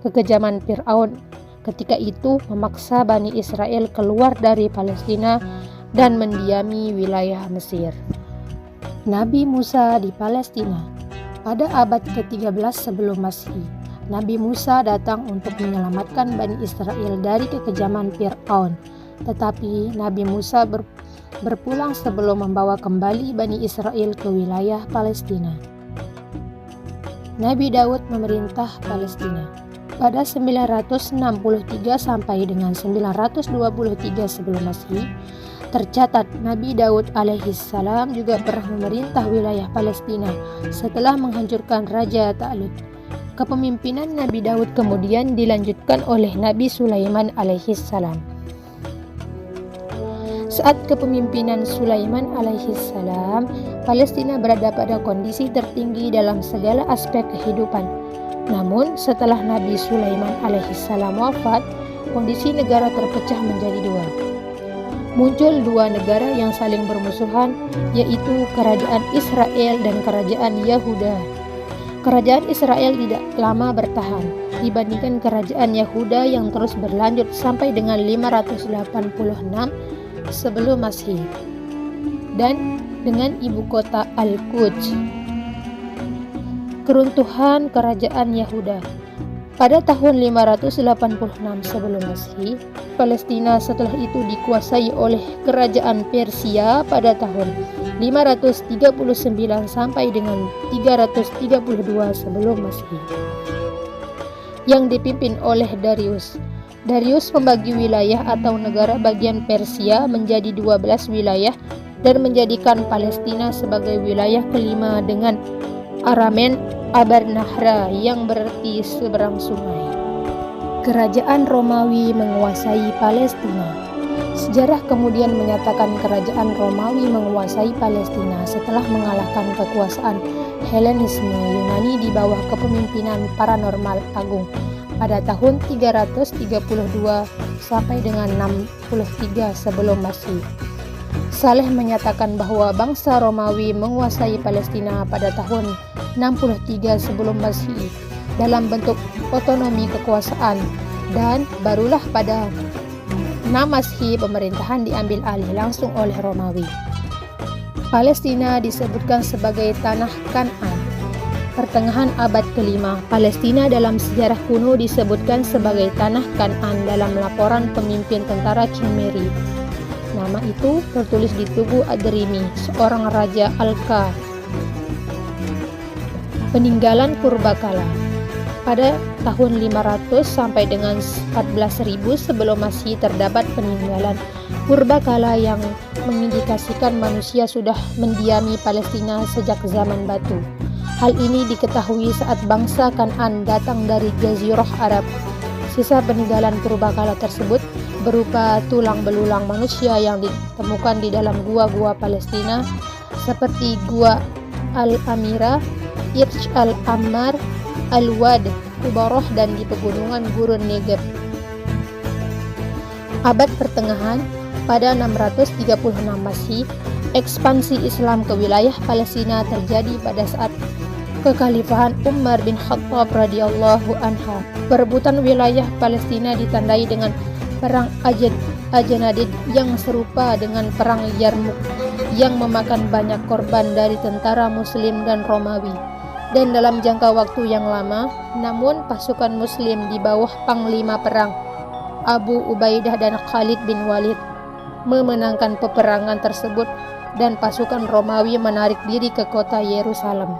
kekejaman Fir'aun ketika itu memaksa Bani Israel keluar dari Palestina dan mendiami wilayah Mesir. Nabi Musa di Palestina. Pada abad ke-13 sebelum Masehi, Nabi Musa datang untuk menyelamatkan Bani Israel dari kekejaman Fir'aun. Tetapi Nabi Musa berpulang sebelum membawa kembali Bani Israel ke wilayah Palestina. Nabi Daud memerintah Palestina. Pada 963 sampai dengan 923 sebelum Masehi, tercatat Nabi Daud alaihissalam juga pernah memerintah wilayah Palestina setelah menghancurkan Raja Ta'lut. Kepemimpinan Nabi Daud kemudian dilanjutkan oleh Nabi Sulaiman alaihissalam. Saat kepemimpinan Sulaiman alaihissalam, Palestina berada pada kondisi tertinggi dalam segala aspek kehidupan. Namun setelah Nabi Sulaiman alaihissalam wafat, kondisi negara terpecah menjadi dua. Muncul dua negara yang saling bermusuhan, yaitu Kerajaan Israel dan Kerajaan Yahuda. Kerajaan Israel tidak lama bertahan dibandingkan Kerajaan Yahuda yang terus berlanjut sampai dengan 586 sebelum Masehi dan dengan ibu kota Al-Quds. Keruntuhan Kerajaan Yahuda. Pada tahun 586 sebelum Masehi, Palestina setelah itu dikuasai oleh Kerajaan Persia pada tahun 539 sampai dengan 332 sebelum Masehi, yang dipimpin oleh Darius. Darius membagi wilayah atau negara bagian Persia menjadi 12 wilayah dan menjadikan Palestina sebagai wilayah kelima dengan Aramen Abar-Nahra yang berarti seberang sungai. Kerajaan Romawi menguasai Palestina. Sejarah kemudian menyatakan Kerajaan Romawi menguasai Palestina setelah mengalahkan kekuasaan Helenisme Yunani di bawah kepemimpinan Paranormal Agung pada tahun 332 sampai dengan 63 sebelum Masehi. Saleh menyatakan bahwa bangsa Romawi menguasai Palestina pada tahun 63 sebelum Masehi dalam bentuk otonomi kekuasaan, dan barulah pada 6 Masehi pemerintahan diambil alih langsung oleh Romawi. Palestina disebutkan sebagai tanah Kan'an. Pertengahan abad ke-5, Palestina dalam sejarah kuno disebutkan sebagai tanah Kan'an dalam laporan pemimpin tentara King Mary. Nama itu tertulis di tubuh Adrimi, seorang raja Alka. Peninggalan Purbakala. Pada tahun 500 sampai dengan 14.000 sebelum Masehi terdapat peninggalan Purbakala yang mengindikasikan manusia sudah mendiami Palestina sejak zaman batu. Hal ini diketahui saat bangsa Kan'an datang dari Jazirah Arab. Sisa peninggalan purbakala tersebut berupa tulang belulang manusia yang ditemukan di dalam gua-gua Palestina seperti Gua Al-Amira, Irj Al-Ammar, Al-Wad, Ubaroh, dan di pegunungan Gurun Negev. Abad pertengahan, pada 636 Masehi, ekspansi Islam ke wilayah Palestina terjadi pada saat kekhalifahan Umar bin Khattab radhiyallahu anha. Perebutan wilayah Palestina ditandai dengan perang Ajanadid yang serupa dengan perang Yarmuk yang memakan banyak korban dari tentara Muslim dan Romawi. Dan dalam jangka waktu yang lama, namun pasukan Muslim di bawah panglima perang Abu Ubaidah dan Khalid bin Walid memenangkan peperangan tersebut, dan pasukan Romawi menarik diri ke kota Yerusalem.